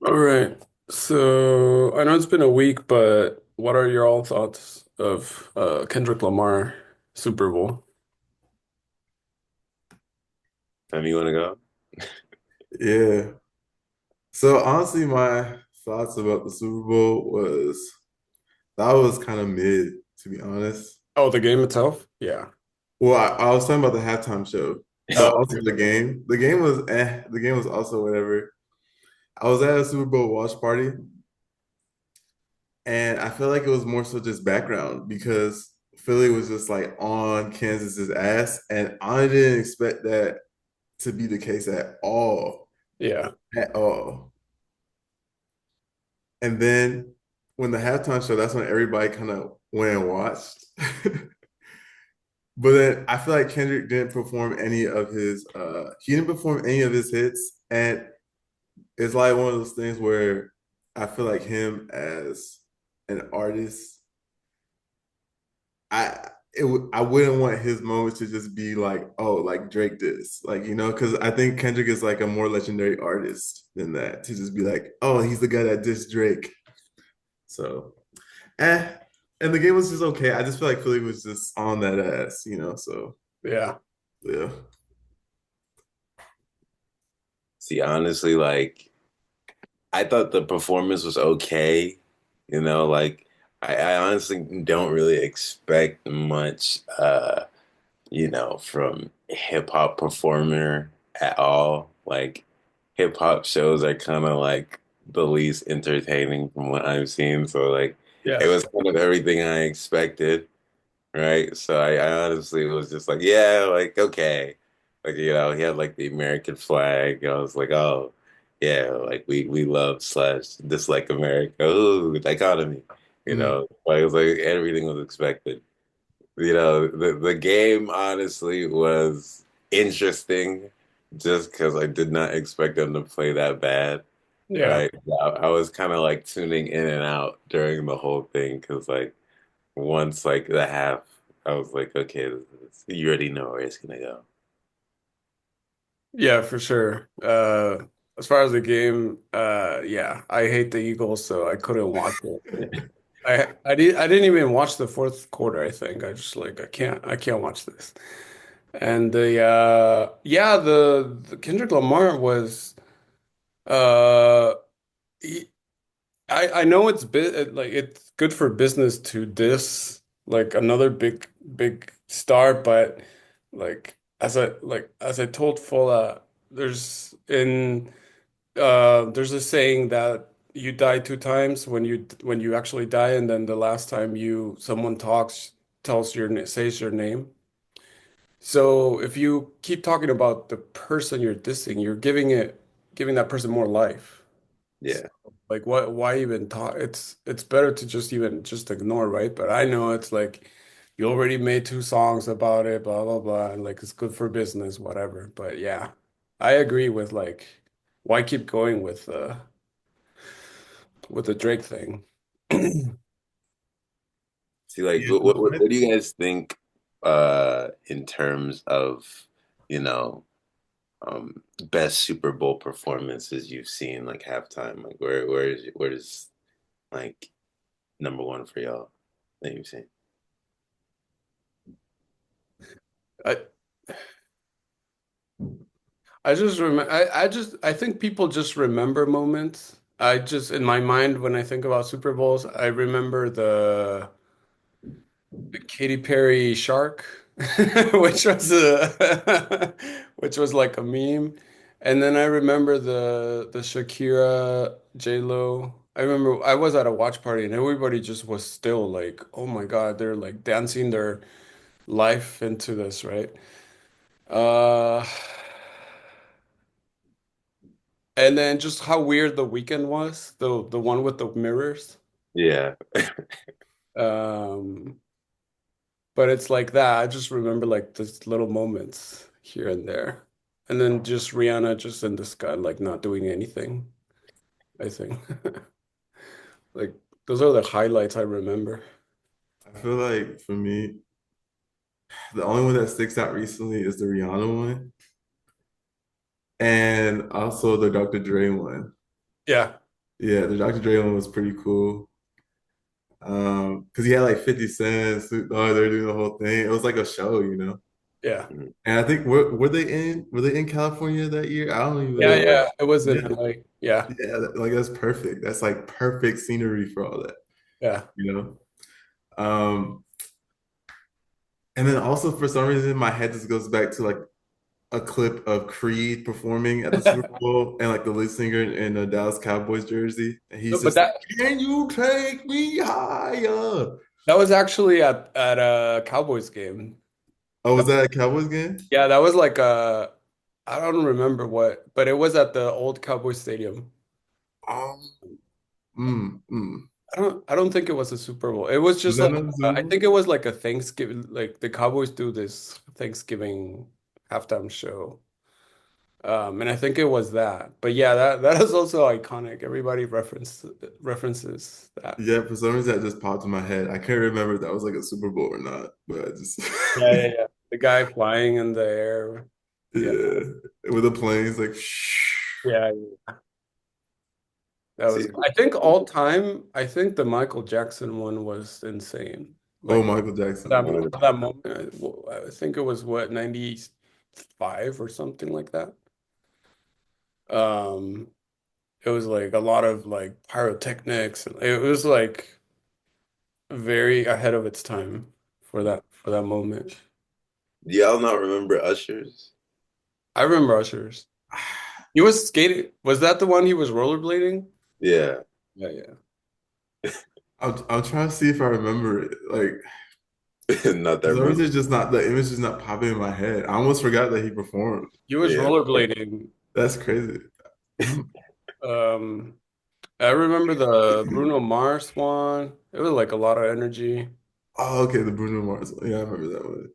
All right. So I know it's been a week, but what are your all thoughts of Kendrick Lamar Super Bowl? Time you want to go? Yeah. So honestly, my thoughts about the Super Bowl was that was kind of mid, to be honest. Oh, the game itself? Yeah. Well, I was talking about the halftime show, but Oh, also the game. The game was eh. The game was also whatever. I was at a Super Bowl watch party, and I feel like it was more so just background because Philly was just like on Kansas's ass, and I didn't expect that to be the case at all. yeah. At all. And then when the halftime show, that's when everybody kind of went and watched. But then I feel like Kendrick didn't perform any of his he didn't perform any of his hits. And it's like one of those things where I feel like him as an artist, I wouldn't want his moment to just be like, oh, like Drake this. Like, because I think Kendrick is like a more legendary artist than that to just be like, oh, he's the guy that dissed Drake. So eh. And the game was just okay. I just feel like Philly was just on that ass. So Yeah. yeah. See, honestly, like I thought the performance was okay. I honestly don't really expect much from hip hop performer at all. Like hip hop shows are kind of like the least entertaining from what I've seen. So like it Yeah. was kind of everything I expected. Right? So I honestly was just like, yeah, like okay, like he had like the American flag. I was like, oh yeah, like we love slash dislike America. Ooh, dichotomy. Mm. Like it was like everything was expected. The game honestly was interesting, just because I did not expect them to play that bad. Yeah. Right? I was kind of like tuning in and out during the whole thing because like once like the half, I was like, okay, you already know where it's gonna go. Yeah, for sure. As far as the game, yeah, I hate the Eagles, so I couldn't watch it. I didn't even watch the fourth quarter, I think. I just like I can't watch this. And the yeah, the Kendrick Lamar was uh he, I know it's bit like it's good for business to diss like another big star, but like as I told Fola, there's a saying that you die two times when you actually die, and then the last time you someone talks tells says your name. So if you keep talking about the person you're dissing, you're giving that person more life. So, Yeah, like what why even talk? It's better to just even just ignore, right? But I know it's like you already made two songs about it, blah blah blah, and like it's good for business, whatever. But yeah, I agree with like why keep going with the Drake thing? see, like, Yeah. what do you guys think, in terms of, you know, best Super Bowl performances you've seen, like halftime? Like, where is like number one for y'all that you've seen? I I just remember I think people just remember moments. I just in my mind when I think about Super Bowls, I remember the Katy Perry shark, which was a which was like a meme. And then I remember the Shakira J-Lo. I remember I was at a watch party and everybody just was still like, oh my God, they're like dancing their life into this, right? Uh and then just how weird the weekend was, the one with the mirrors. Yeah, Um But it's like that. I just remember like these little moments here and there. And then just Rihanna just in the sky, like not doing anything, I think. Like those are the highlights I remember. I feel like for me, the only one that sticks out recently is the Rihanna one and also the Dr. Dre one. Yeah. Yeah, the Dr. Dre one was pretty cool. Because he had like 50 Cent, Snoop Dogg, they're doing the whole thing. It was like a show, you know. Yeah. Mhm. And I think were they in California that year? I don't Yeah, even Yeah. yeah. It was in yeah. LA. Yeah. Yeah, like that's perfect. That's like perfect scenery for all that, Yeah. you know? And then also for some reason my head just goes back to like a clip of Creed performing at the Super Bowl and like the lead singer in a Dallas Cowboys jersey. And he's But just like, "Can you take me higher?" that was actually at a Cowboys game. Oh, was that a Cowboys game? Yeah, that was like I don't remember what, but it was at the old Cowboys Stadium. Oh, mm. I don't think it was a Super Bowl. It was Was just that like not the Super I Bowl? think it was like a Thanksgiving, like the Cowboys do this Thanksgiving halftime show. And I think it was that. But yeah, that is also iconic. Everybody references that. Yeah, for some reason that just popped in my head. I can't remember if that was like a Super Bowl or not, but I just Yeah, yeah, yeah. The guy flying in the air. Yeah. yeah, with the planes like shh. Yeah, that was See, I think all time, I think the Michael Jackson one was insane. Oh, Like Michael Jackson. for that moment, I think it was what, 95 or something like that. Um, it was like a lot of like pyrotechnics and it was like very ahead of its time for that moment. do y'all not remember Ushers? I remember Ushers. He was skating. Was that the one he was rollerblading? Yeah. Yeah, yeah. I'm trying to see if I remember it. Like Not for that some reason, memorable. it's just not the image is not popping in my head. I almost forgot that he performed. He was Yeah. rollerblading. That's crazy. Mm. Um, I remember the Bruno Mars one. It was like a lot of energy. Oh, okay, the Bruno Mars one. Yeah, I remember that one.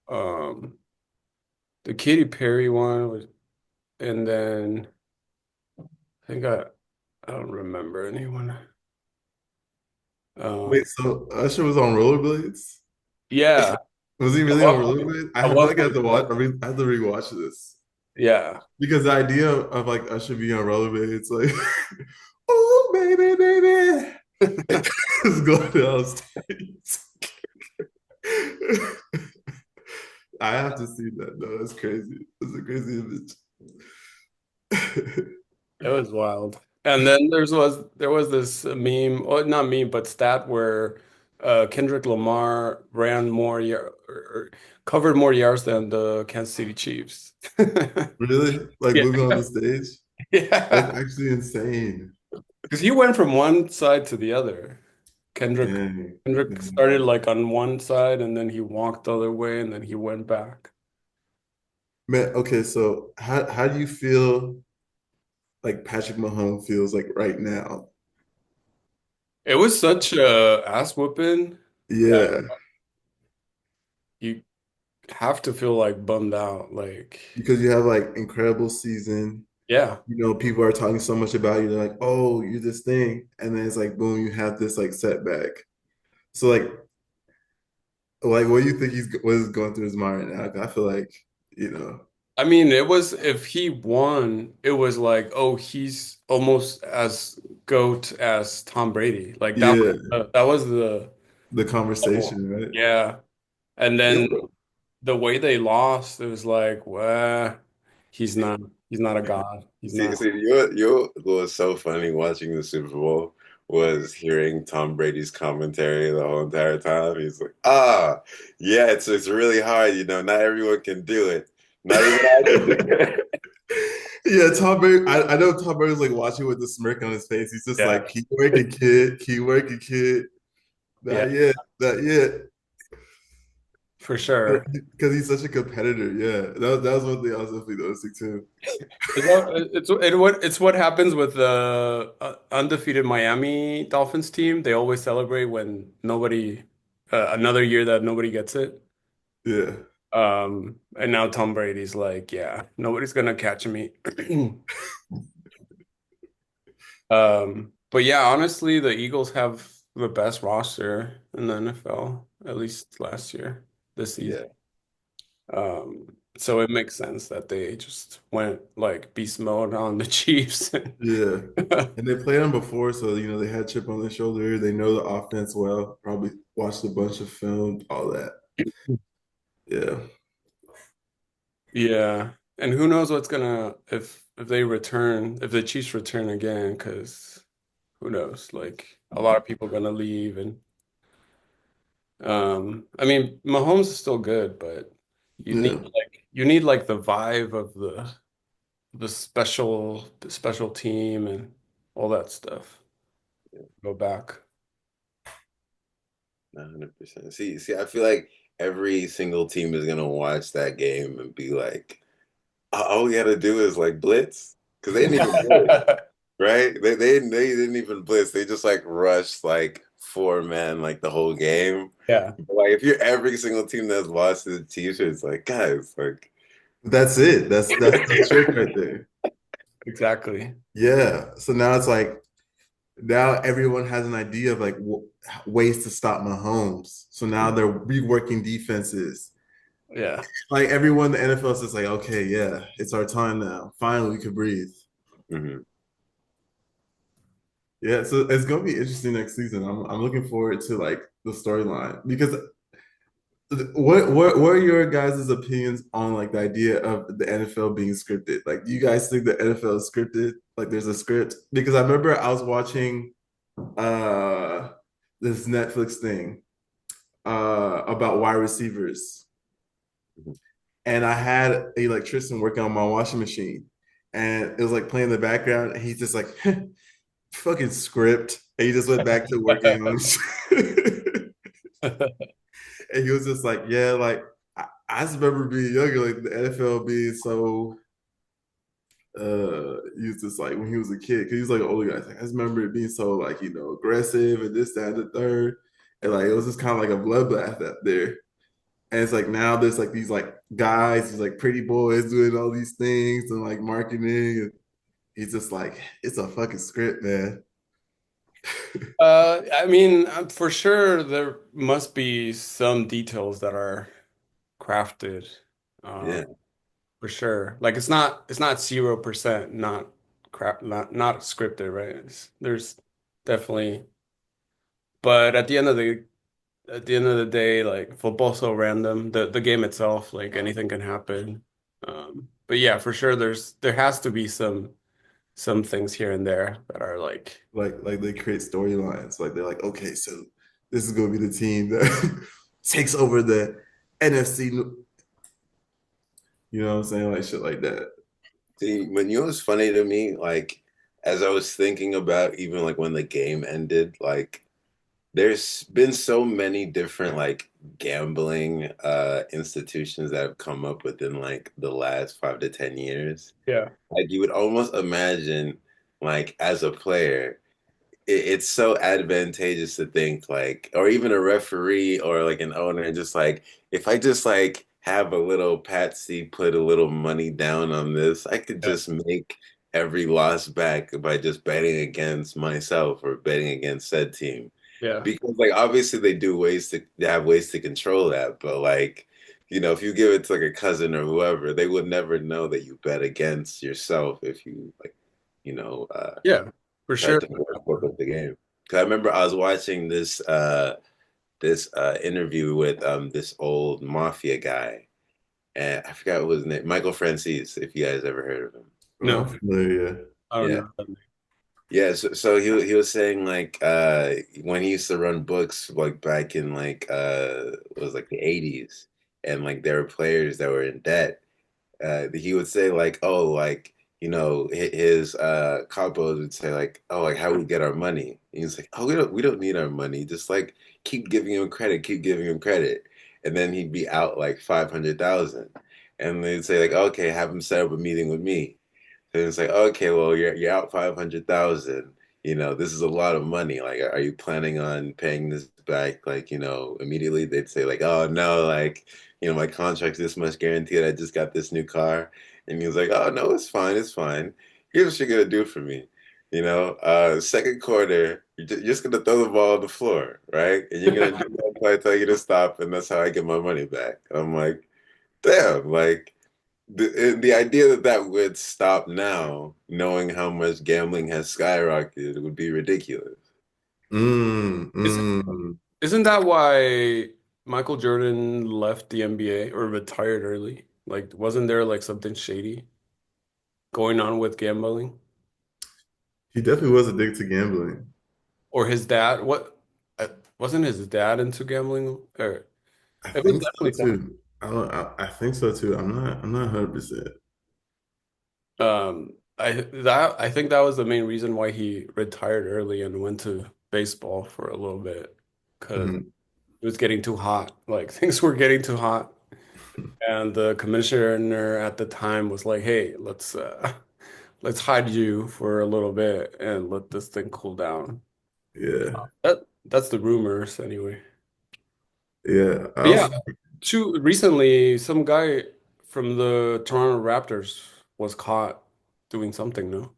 Um, the Katy Perry one was, and then I think I don't remember anyone. Wait, Um, so Usher was on rollerblades? yeah, Was he at really on one point, rollerblades? I at feel one like I have point, to watch. I have to rewatch this yeah. because the idea of like Usher being on rollerblades, like, oh baby, baby, is going down stage. I have to see that. No, that's crazy. That's a crazy image. It was wild. And then there was this meme, well, not meme, but stat where Kendrick Lamar ran more or covered more yards than the Kansas City Chiefs. Really? Like Yeah, moving on the stage? That's yeah. actually insane. Because he went from one side to the other. Kendrick Dang. Kendrick Dang. started like on one side and then he walked the other way and then he went back. Man, okay, so how do you feel like Patrick Mahomes feels like right now? It was such a ass whooping that Yeah, you have to feel like bummed out. Like, because you have like incredible season. yeah. You know, people are talking so much about you. They're like, "Oh, you're this thing," and then it's like, boom, you have this like setback. So like, what do you think what is going through his mind right now? 'Cause I feel like, you know, I mean, it was if he won, it was like, oh, he's almost as GOAT as Tom Brady. Like yeah, that was the the conversation, right? yeah. And then Yo, the way they lost, it was like, well, he's not he's not a god. He's see, not. see, you what was so funny watching the Super Bowl was hearing Tom Brady's commentary the whole entire time. He's like, yeah, it's really hard, not everyone can do it. Not even I can do it. Yeah, Tom Brady. I know Tom Brady's like watching with the smirk on his face. He's just Yeah, like, keep working, kid. Keep working, kid. yeah, Not yet. Not yet. for sure. Because he's such a competitor. Yeah, that was one thing I was definitely noticing too. It's what happens with the undefeated Miami Dolphins team. They always celebrate when nobody another year that nobody gets it. Yeah. And now Tom Brady's like, yeah, nobody's gonna catch me. But yeah, honestly, the Eagles have the best roster in the NFL, at least last year, this season. Yeah. Um, So it makes sense that they just went like beast mode on the Chiefs. Yeah. And they played them before, so they had chip on their shoulder. They know the offense well. Probably watched a bunch of film, all that. Yeah. Yeah. And who knows what's gonna if they return, if the Chiefs return again, because who knows? Like a lot of people gonna leave and I mean Mahomes is still good, but Yeah. you need like the vibe of the special team and all that stuff. Go back. 100%. See, I feel like every single team is gonna watch that game and be like, all we gotta do is like blitz because they didn't even blitz, right? They didn't even blitz. They just like rushed like four men like the whole game. Yeah, But, like if you're every single team that's lost to the Chiefs, it's like guys, like That's it. That's the trick right there. exactly. Yeah. So now it's like now everyone has an idea of like ways to stop Mahomes. So now they're reworking defenses. Yeah. Like everyone in the NFL is just like, okay, yeah, it's our time now. Finally, we can breathe. mhm. Yeah, so it's gonna be interesting next season. I'm looking forward to like the storyline because what are your guys' opinions on like the idea of the NFL being scripted? Like, do you guys think the NFL is scripted? Like, there's a script? Because I remember I was watching uh this Netflix thing about wide receivers, and I had an electrician working on my washing machine, and it was like playing in the background, and he's just like, fucking script, and he just went back to working on. And he was just like, yeah, like I just remember being younger, like the NFL being so he was just like when he was a kid, because he was like an older guy. Like, I just remember it being so like, aggressive and this, that, and the third. And like it was just kind of like a bloodbath out there. And it's like now there's like these like guys, these like pretty boys doing all these things and like marketing. And he's just like, it's a fucking script, man. I mean, for sure there must be some details that are crafted. Yeah. Um, for sure. Like it's not 0% not crap not scripted, right? There's definitely but at the end of the day, like football's so random. The game itself, like anything can happen. But yeah, for sure there has to be some things here and there that are like Like they create storylines. Like they're like, okay, so this is gonna be the team that takes over the NFC. You know what I'm saying? Like shit like that. See, when you know what's funny to me, like as I was thinking about even like when the game ended, like there's been so many different like gambling institutions that have come up within like the last 5 to 10 years. yeah. Like you would almost imagine like as a player it's so advantageous to think like, or even a referee or like an owner, just like if I just like have a little patsy, put a little money down on this, I could Yeah. just make every loss back by just betting against myself or betting against said team. Yeah. Because like obviously they have ways to control that, but like if you give it to like a cousin or whoever, they would never know that you bet against yourself if you like, you know, uh, Yeah. For tried sure. to work up the game. Because I remember I was watching this interview with this old mafia guy, and I forgot what his name, Michael Francis. If you guys ever heard of him, I'm No, familiar. I don't yeah, know. yeah. So he was saying like when he used to run books like back in like it was like the 80s, and like there were players that were in debt. He would say like, oh, like his capos would say like, oh, like how we get our money. And he's like, oh, we don't need our money. Just like keep giving him credit, keep giving him credit, and then he'd be out like 500,000, and they'd say like, okay, have him set up a meeting with me. And it's like, okay, well, you're out 500,000. This is a lot of money. Like, are you planning on paying this back? Like, immediately they'd say like, oh no, like, my contract's this much guaranteed. I just got this new car, and he was like, oh no, it's fine, it's fine. Here's what you're gonna do for me. Second quarter, you're just gonna throw the ball on the floor, right? And you're gonna do that until I tell you to stop, and that's how I get my money back. And I'm like, damn, like. the idea that that would stop now, knowing how much gambling has skyrocketed, would be ridiculous. Mm, Isn't mm. isn't that why Michael Jordan left the NBA or retired early? Like, wasn't there like something shady going on with gambling? He definitely was addicted to gambling. Or his dad? What wasn't his dad into gambling? Or I it was think so definitely something. too. I think so too. I'm not 100%. I think that was the main reason why he retired early and went to baseball for a little bit because Mhm. it was getting too hot. Like things were getting too hot. And the commissioner at the time was like, "Hey, let's hide you for a little bit and let this thing cool down." Yeah. That's the rumors anyway. Yeah. I But yeah, also too recently some guy from the Toronto Raptors was caught doing something, no?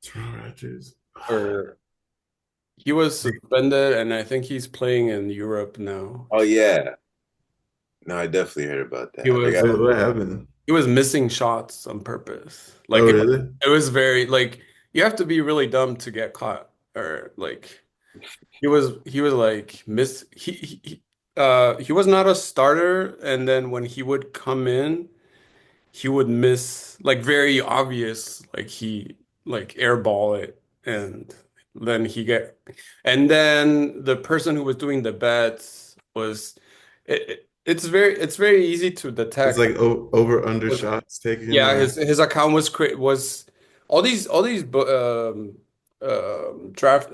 Toronto Raptors. Or he was suspended and I think he's playing in Europe now. Oh yeah, no, I definitely heard about He that. They got was What happened? he was missing shots on purpose. Oh, Like really? it was very like you have to be really dumb to get caught or like he was like he was not a starter and then when he would come in he would miss like very obvious like he like airball it and then he get and then the person who was doing the bets was it's very easy to It's detect like over under was shots taken yeah, or his account was all these draft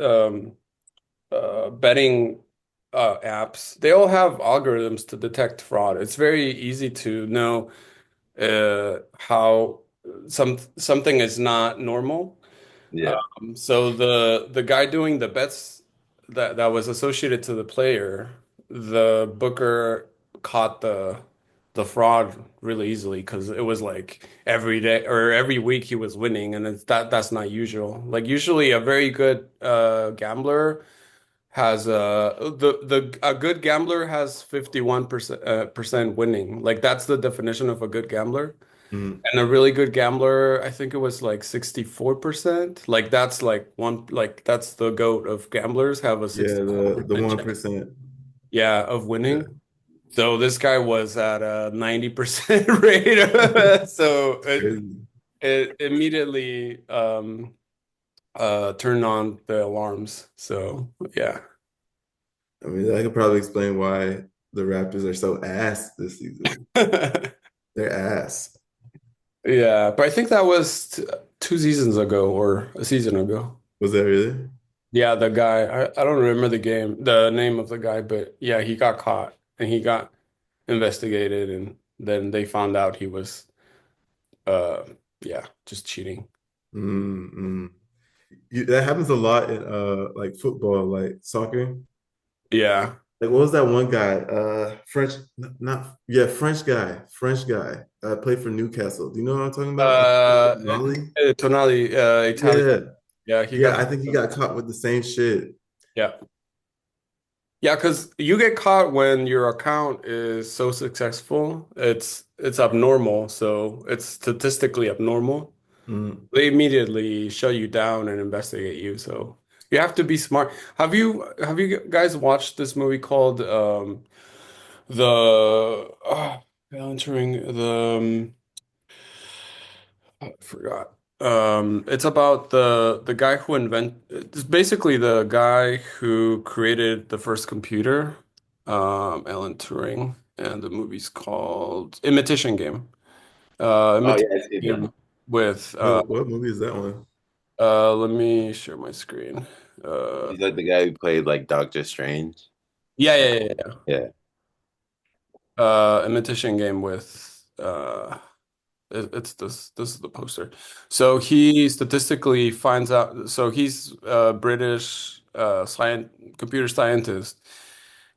betting apps. They all have algorithms to detect fraud. It's very easy to know how something is not normal. yeah, So the guy doing the bets that was associated to the player, the booker caught the fraud really easily because it was like every day or every week he was winning, and that's not usual. Like usually a very good gambler has the a good gambler has 51% percent winning. Like that's the definition of a good gambler. mm, And a really good gambler, I think it was like 64%. Like that's like one like that's the goat of gamblers have a yeah, the 64% chance, 1%. yeah, of Yeah. winning. So this guy was at a 90% rate. So It's crazy. it immediately turned on the alarms. So yeah. I mean, I could probably explain why the Raptors are so ass this season. They're ass. Yeah, but I think that was two seasons ago or a season ago. Was that really? Yeah, the guy, I don't remember the name of the guy, but yeah, he got caught and he got investigated and then they found out he was uh yeah, just cheating. Mm, mm. That happens a lot in like football, like soccer. Yeah. Like what was that one guy? French, not yeah, French guy. Played for Newcastle. Do you know what I'm talking about? Nolly? Tonali, Italian. Yeah, Yeah, he yeah. got I think he got caught with the same shit. yeah. Yeah, because you get caught when your account is so successful. It's abnormal, so it's statistically abnormal. Mm. They immediately shut you down and investigate you. So you have to be smart. Have you guys watched this movie called the entering the I forgot. It's about the guy who it's basically the guy who created the first computer, Alan Turing, and the movie's called Imitation Game. oh yeah, Imitation I see that. Game with What movie is that one? let me share my screen. Uh, He's like the guy who played like Doctor Strange. yeah, yeah, yeah, yeah. Yeah. Imitation Game with it's this is the poster. So he statistically finds out. So he's a British computer scientist,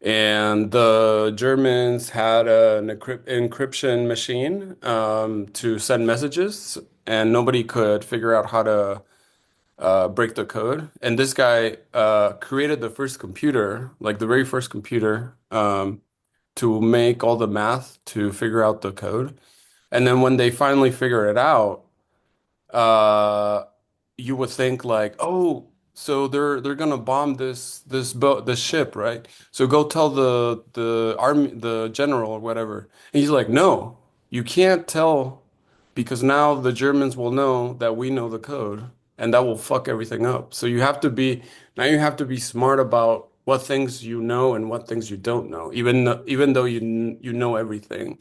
and the Germans had an encryption machine to send messages, and nobody could figure out how to break the code. And this guy created the first computer, like the very first computer, to make all the math to figure out the code. And then when they finally figure it out, uh, you would think like, oh, so they're gonna bomb this boat, this ship, right? So go tell the army, the general or whatever. And he's like, no, you can't tell because now the Germans will know that we know the code, and that will fuck everything up. So you have to be now you have to be smart about what things you know and what things you don't know, even though you know everything.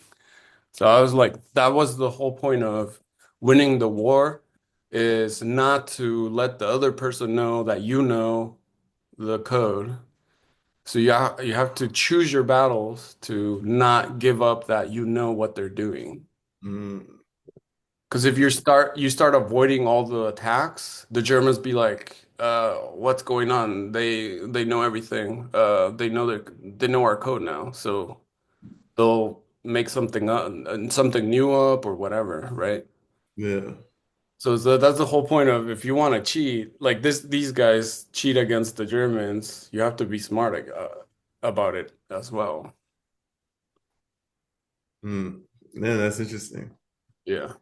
So I was like, that was the whole point of winning the war is not to let the other person know that you know the code. So you have to choose your battles to not give up that you know what they're doing. Mm, Because if you start avoiding all the attacks, the Germans be like, what's going on? They know everything. They know our code now. So they'll make something up something new up or whatever, right? yeah. So that's the whole point of if you want to cheat, like these guys cheat against the Germans, you have to be smart about it as well. Mm. Yeah, that's interesting. Yeah.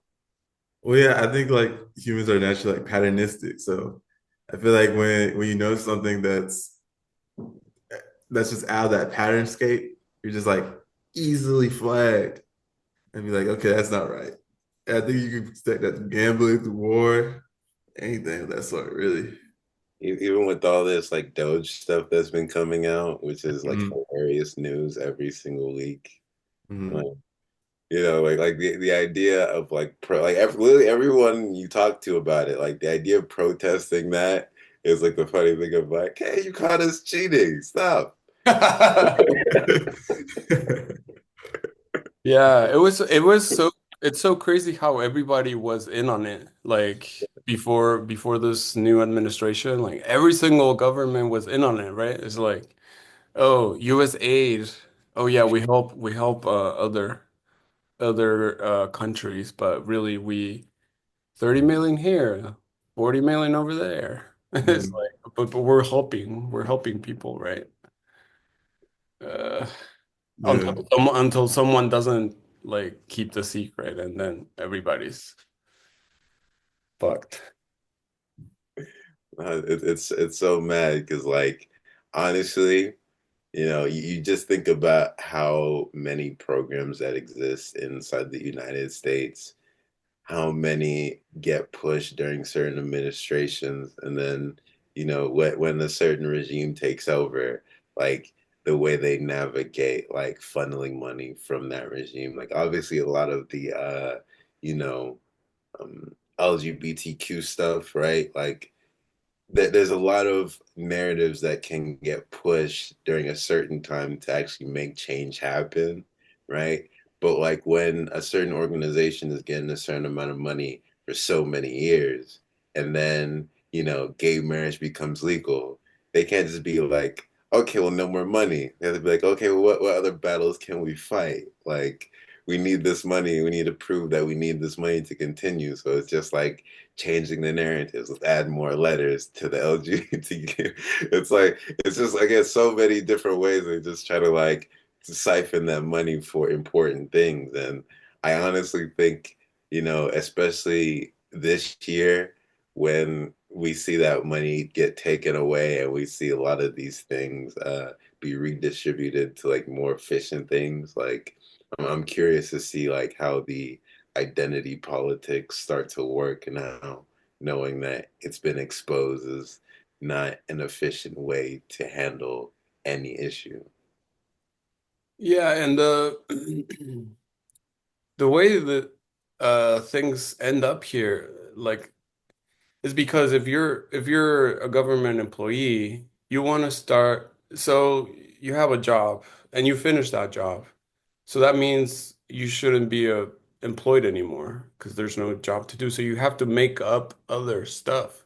Well, yeah, I think like humans are naturally like patternistic. So I feel like when you know something that's just out of that pattern scape, you're just like easily flagged and be like, okay, that's not right. And I think you can expect that through gambling, through war, anything of that sort, really. Even with all this like Doge stuff that's been coming out, which is like Mm-hmm. hilarious news every single week. Like, Mm-hmm. like the idea of like literally everyone you talk to about it, like the idea of protesting that is like the funny thing of like, hey, you caught us cheating, stop. Yeah, it was so it's so crazy how everybody was in on it. Like before this new administration, like every single government was in on it, right? It's like, oh, US aid. Oh yeah, we help other countries, but really we 30 million here, 40 million over there. It's Mm-hmm. like, but we're helping people, right? Uh, Yeah. until someone doesn't like keep the secret, and then everybody's fucked. It's so mad because like honestly, you just think about how many programs that exist inside the United States, how many get pushed during certain administrations, and then when a certain regime takes over, like the way they navigate like funneling money from that regime. Like obviously a lot of the you know LGBTQ stuff, right? Like there's a lot of narratives that can get pushed during a certain time to actually make change happen, right? But like when a certain organization is getting a certain amount of money for so many years, and then gay marriage becomes legal, they can't just be like, okay, well, no more money. They have to be like, okay, well, what other battles can we fight? Like, we need this money. We need to prove that we need this money to continue. So it's just like changing the narratives. Let's add more letters to the LGBTQ. It's just I guess so many different ways they just try to like siphon that money for important things. And I honestly think, especially this year when we see that money get taken away and we see a lot of these things be redistributed to like more efficient things, like I'm curious to see like how the identity politics start to work now, knowing that it's been exposed as not an efficient way to handle any issue. Yeah, and the way that things end up here, like, is because if you're a government employee, you want to start. So you have a job and you finish that job. So that means you shouldn't be employed anymore because there's no job to do. So you have to make up other stuff.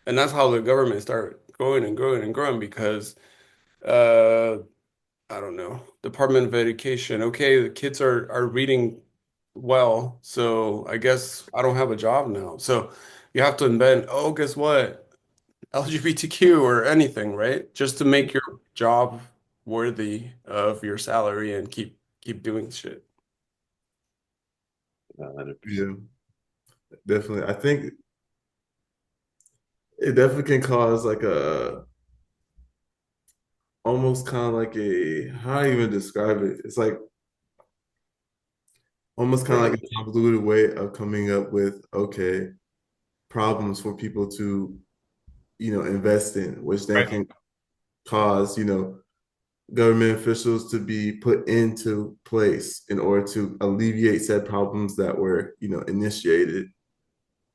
And that's how the government started growing and growing and growing because uh I don't know, Department of Education. Okay, the kids are reading well, so I guess I don't have a job now. So you have to invent, oh, guess what? LGBTQ or anything, right? Just to make your job worthy of your salary and keep doing shit. 100%. Yeah, definitely. I think it definitely can cause like a almost kind of like a how do I even describe it? It's like almost kind of like a convoluted way of coming up with okay problems for people to invest in, which then Right. can cause government officials to be put into place in order to alleviate said problems that were initiated.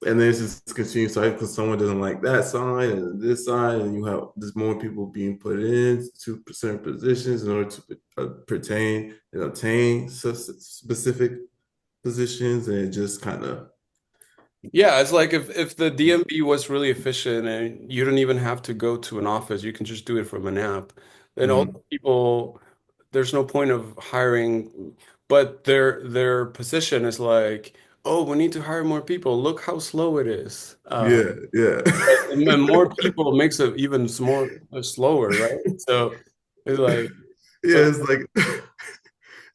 And then it's just continuing cycle because someone doesn't like that side and this side, and you have there's more people being put in to certain positions in order to pertain and obtain specific positions, and it just kind of Yeah, it's like if the DMV was really efficient and you don't even have to go to an office, you can just do it from an app. Then all the mm, people, there's no point of hiring, but their position is like, oh, we need to hire more people. Look how slow it is. yeah, yeah. And more people makes it even more slower, right? So it's like, Yeah, so it's like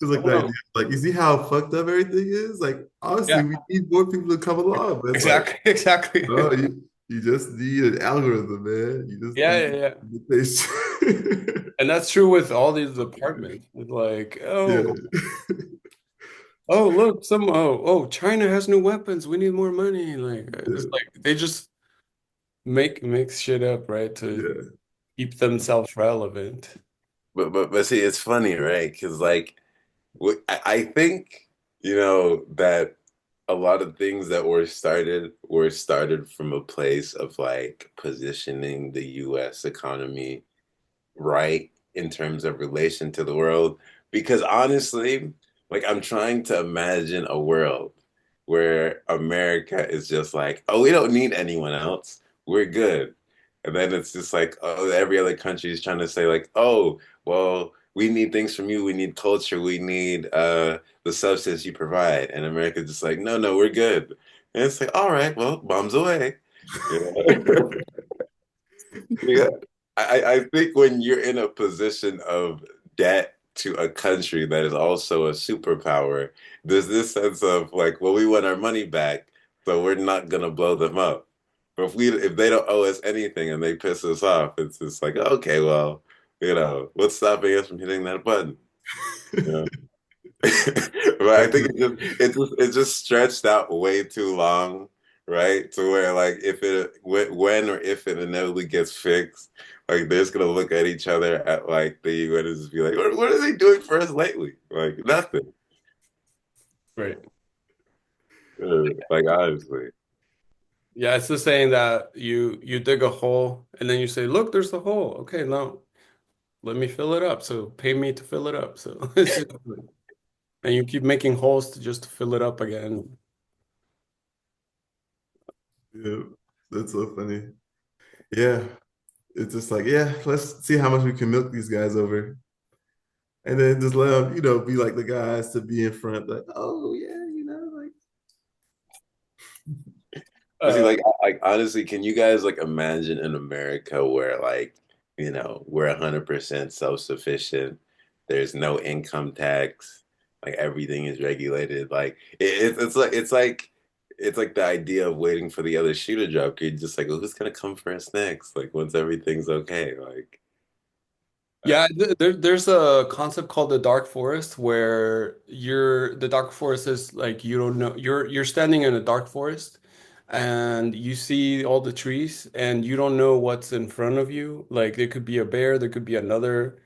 it's I like don't the idea, know. like you see how fucked up everything is. Like Yeah, obviously, we need more people to come along, but it's like, exactly, exactly. oh, you just need an algorithm, man. You just Yeah, need yeah, yeah. to And that's true with all these departments. It's like, yeah, oh, look, China has new weapons. We need more money. Like, it's yeah, like they just make shit up, right, to yeah, keep themselves relevant. But see, it's funny, right? Because like I think that a lot of things that were started from a place of like positioning the U.S. economy right in terms of relation to the world. Because honestly, like I'm trying to imagine a world where America is just like, oh, we don't need anyone else. We're good. And then it's just like, oh, every other country is trying to say like, oh, well, we need things from you. We need culture. We need the substance you provide. And America's just like, no, no, we're good. And it's like, all right, well, bombs away. Yeah, I think when you're in a position of debt to a country that is also a superpower, there's this sense of like, well, we want our money back, so we're not gonna blow them up. But if they don't owe us anything and they piss us off, it's just like, okay, well, what's stopping us from hitting that button? Yeah. But I think it just stretched out way too long, right? To where like if it when or if it inevitably gets fixed, like they're just gonna look at each other at like the UN and just be like, what are they doing for us lately? Like nothing. Right. Like honestly. Yeah, it's the saying that you dig a hole and then you say, look, there's the hole. Okay, now let me fill it up. So pay me to fill it up. So it's just, and you keep making holes to just fill it up again. yeah. That's so funny. Yeah, it's just like, yeah, let's see how much we can milk these guys over, and then just let them, be like the guys to be in front, like, oh yeah, like. But see, Uh, like honestly, can you guys like imagine an America where like, we're 100% self-sufficient, there's no income tax, like everything is regulated. Like it's like the idea of waiting for the other shoe to drop. You're just like, well, who's gonna come for us next? Like once everything's okay. Like Yeah, there's a concept called the dark forest where the dark forest is like you don't know you're standing in a dark forest and you see all the trees and you don't know what's in front of you. Like there could be a bear, there could be another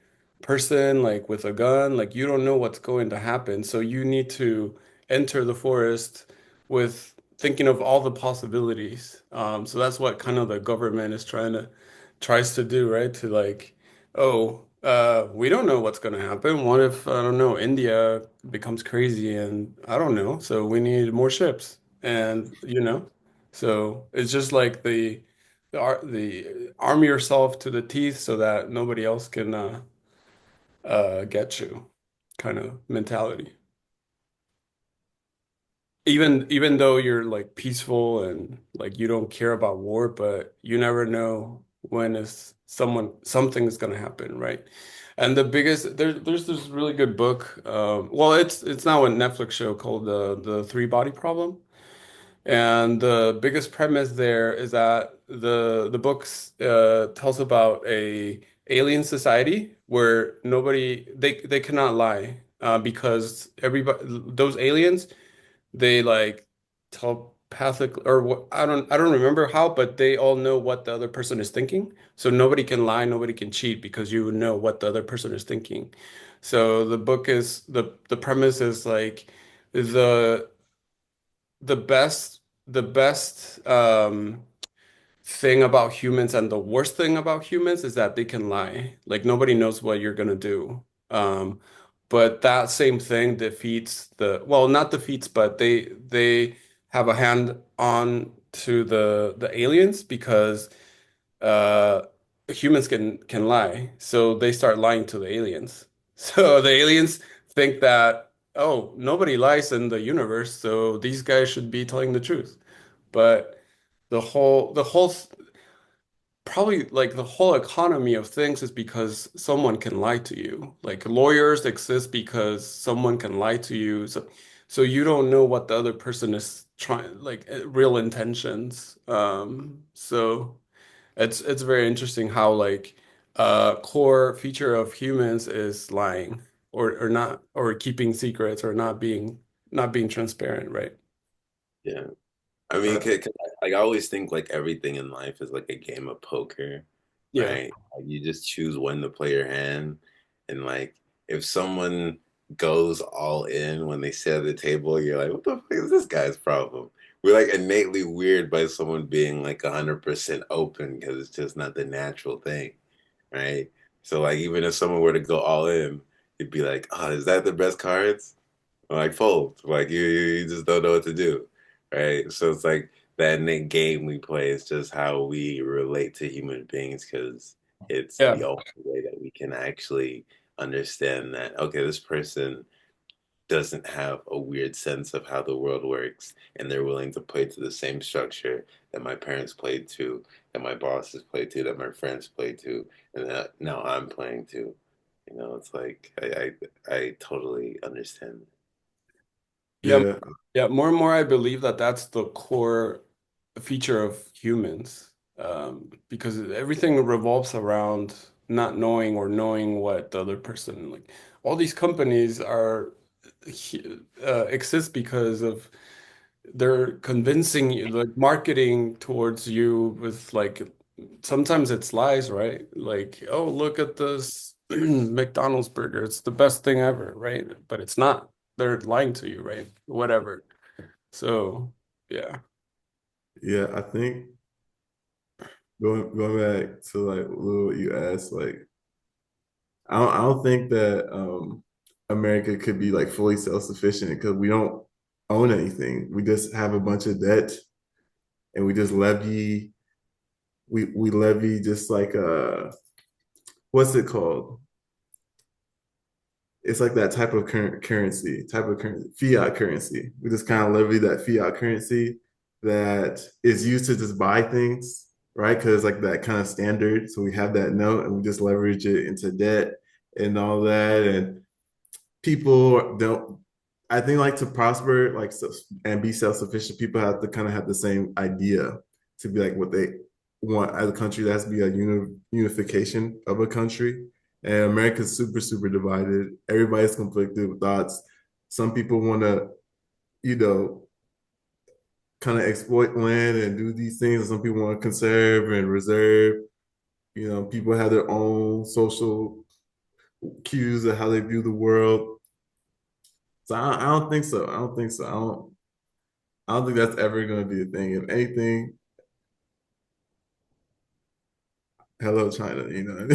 person like with a gun, like you don't know what's going to happen. So you need to enter the forest with thinking of all the possibilities. So that's what kind of the government is tries to do, right? To like oh, we don't know what's going to happen. What if, I don't know, India becomes crazy and I don't know. So we need more ships. And, so it's just like the arm yourself to the teeth so that nobody else can get you kind of mentality. Even though you're like peaceful and like you don't care about war, but you never know when is something's gonna happen, right? And the biggest there's this really good book. Well, it's now a Netflix show called the Three Body Problem. And the biggest premise there is that the books tells about a alien society where nobody they cannot lie because everybody those aliens they like telepathic or what I don't remember how, but they all know what the other person is thinking. So nobody can lie, nobody can cheat because you know what the other person is thinking. So the book is the premise is like the the best thing about humans and the worst thing about humans is that they can lie. Like nobody knows what you're gonna do. Um, but that same thing defeats well, not defeats, but they have a hand on to the aliens because uh humans can lie. So they start lying to the aliens. So the aliens think that, oh, nobody lies in the universe, so these guys should be telling the truth. But the whole probably like the whole economy of things is because someone can lie to you. Like lawyers exist because someone can lie to you. So you don't know what the other person is trying, like real intentions. So it's very interesting how like core feature of humans is lying or not or keeping secrets or not being transparent, right? Yeah. I mean, Uh, 'cause like I always think like everything in life is like a game of poker, Yeah. right? Like you just choose when to play your hand, and like if someone goes all in when they sit at the table, you're like, what the fuck is this guy's problem? We're like innately weird by someone being like 100% open because it's just not the natural thing, right? So like even if someone were to go all in, you'd be like, oh, is that the best cards? Like fold. Like you just don't know what to do, right? So it's like that innate game we play is just how we relate to human beings because it's the Yeah. only way that we can actually understand that, okay, this person doesn't have a weird sense of how the world works and they're willing to play to the same structure that my parents played to, that my bosses played to, that my friends played to, and that now I'm playing to. You know, it's like I totally understand. Yeah, yeah, yeah, more and more I believe that that's the core feature of humans, because everything revolves around not knowing or knowing what the other person like. All these companies exist because of they're convincing you, like marketing towards you with like sometimes it's lies, right? Like, oh, look at this McDonald's burger, it's the best thing ever, right? But it's not. They're lying to you, right? Whatever. So, yeah. yeah. I think going back to like what you asked, like I don't think that America could be like fully self-sufficient because we don't own anything. We just have a bunch of debt and we just levy we levy just like what's it called? It's like that type of currency, fiat currency. We just kind of levy that fiat currency that is used to just buy things, right? Because like that kind of standard. So we have that note and we just leverage it into debt and all that. And people don't, I think like to prosper like and be self-sufficient, people have to kind of have the same idea to be like what they want as a country. There has to be a unification of a country. And America's super divided. Everybody's conflicted with thoughts. Some people want to, you know, kind of exploit land and do these things. Some people want to conserve and reserve. You know, people have their own social cues of how they view the world. So I don't think so. I don't think so. I don't think that's ever going to be a thing. If anything, hello China. You know.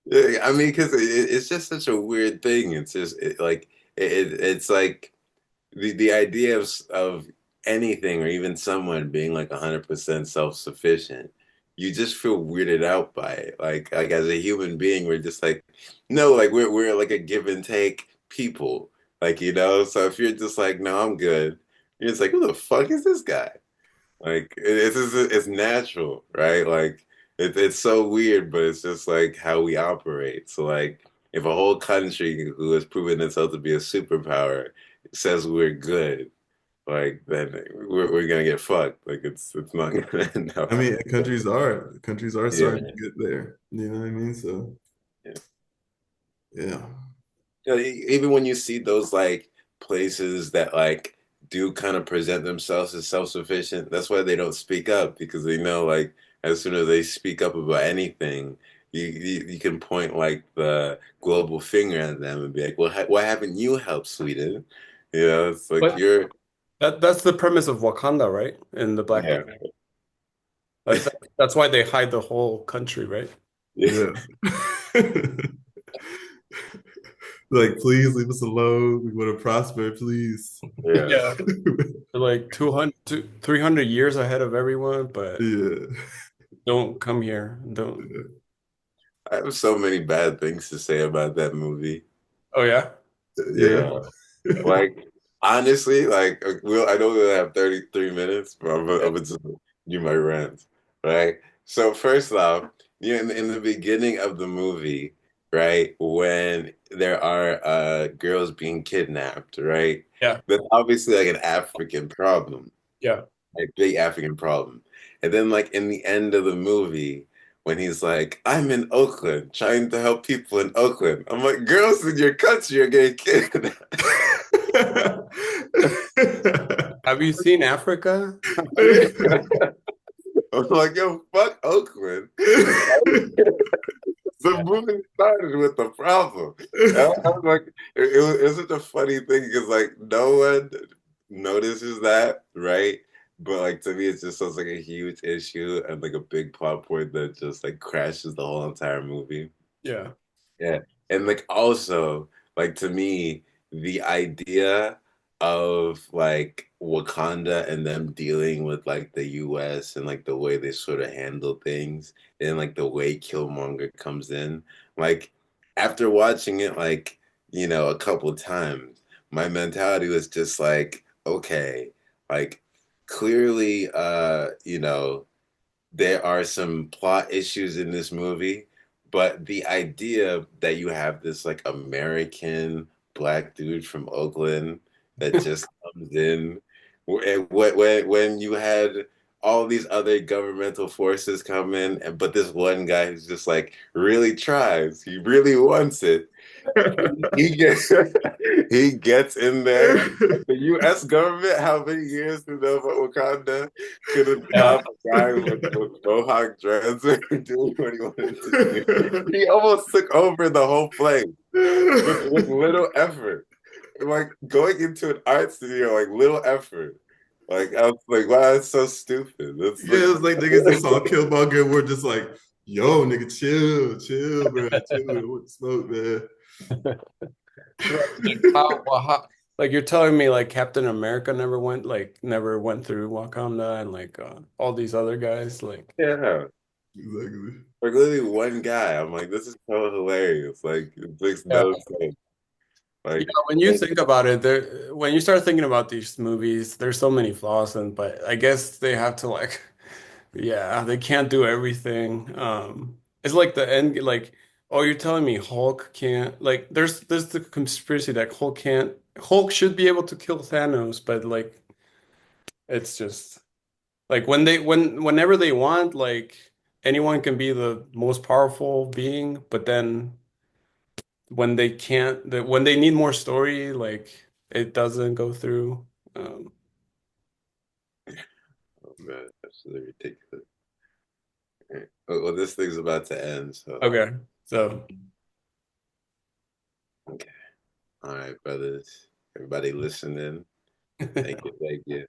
Yeah, I mean, because it's just such a weird thing. It's just it's like the idea of anything or even someone being like 100% self-sufficient. You just feel weirded out by it. Like as a human being, we're just like, no, like we're like a give and take people. Like, you know, so if you're just like, no, I'm good, you're just like, who the fuck is this guy? Like it's natural, right? Like it's so weird, but it's just like how we operate. So like if a whole country who has proven itself to be a superpower says we're good, like then we're gonna get fucked. Like it's not gonna end I up. mean, countries are starting to Yeah. get there. You know what I mean? So Yeah. yeah. You know, even when you see those like places that like do kind of present themselves as self-sufficient, that's why they don't speak up because they know like as soon as they speak up about anything, you can point like the global finger at them and be like, well, why haven't you helped Sweden? You know, it's like But you're that's the premise of Wakanda, right? In the Black yeah. Panther. Like that's why they hide the whole country, right? Yeah. Like, please leave us alone. We want to prosper, please. Yeah. Yeah. They're like 200, 300 years ahead of everyone, but Yeah. don't come here. Don't. I have so many bad things to say about that movie. Oh yeah. Yeah. Yeah. Like honestly, like I know we'll have 33 minutes, but I'm gonna just do my rant, right? So first off, you know, in the beginning of the movie, right, when there are girls being kidnapped, right? Yeah. That's obviously like an African problem, Yeah. like big African problem. And then like in the end of the movie, when he's like, I'm in Oakland trying to help people in Oakland. I'm like, girls in your country are getting kidnapped. Have you seen Africa? I'm like, yo, fuck Oakland. The movie started with the problem. And I was like, it was such a funny thing because like no one notices that, right? But like to me, it just sounds like a huge issue and like a big plot point that just like crashes the whole entire movie. Yeah. Yeah. And like also, like to me, the idea of like Wakanda and them dealing with like the US and like the way they sort of handle things and like the way Killmonger comes in. Like after watching it like, you know, a couple times, my mentality was just like, okay, like clearly you know, there are some plot issues in this movie, but the idea that you have this like American black dude from Oakland that just comes in when you had all these other governmental forces come in, but this one guy who's just like really tries, he really wants it. He gets he gets in there. The U.S. government, how many years to know about Wakanda, couldn't Yeah. stop a guy with mohawk dreads from doing what he wanted to do. He almost took over the whole place with little effort. Like going into an art studio, like little effort. Like I was like, wow, that's so stupid. That's like Yeah, it's like niggas that saw Killmonger and were just like, yo, nigga, chill, bro. Chill. We don't want to smoke, man. Right. Like like you're telling me like Captain America never went through Wakanda and like all these other guys like yeah. Exactly. Like literally one guy. I'm like, this is so hilarious. Like it makes yeah. no sense. Yeah, Like, when you think about it, when you start thinking about these movies, there's so many flaws and but I guess they have to like yeah, they can't do everything. It's like the end like oh, you're telling me Hulk can't like there's the conspiracy that Hulk should be able to kill Thanos, but like it's just like whenever they want, like anyone can be the most powerful being, but then when they can't, when they need more story, like it doesn't go through. Um, oh man, absolutely ridiculous. Right. Well, this thing's about to end, so okay, so okay. All right, brothers. Everybody listening. Thank you, thank you.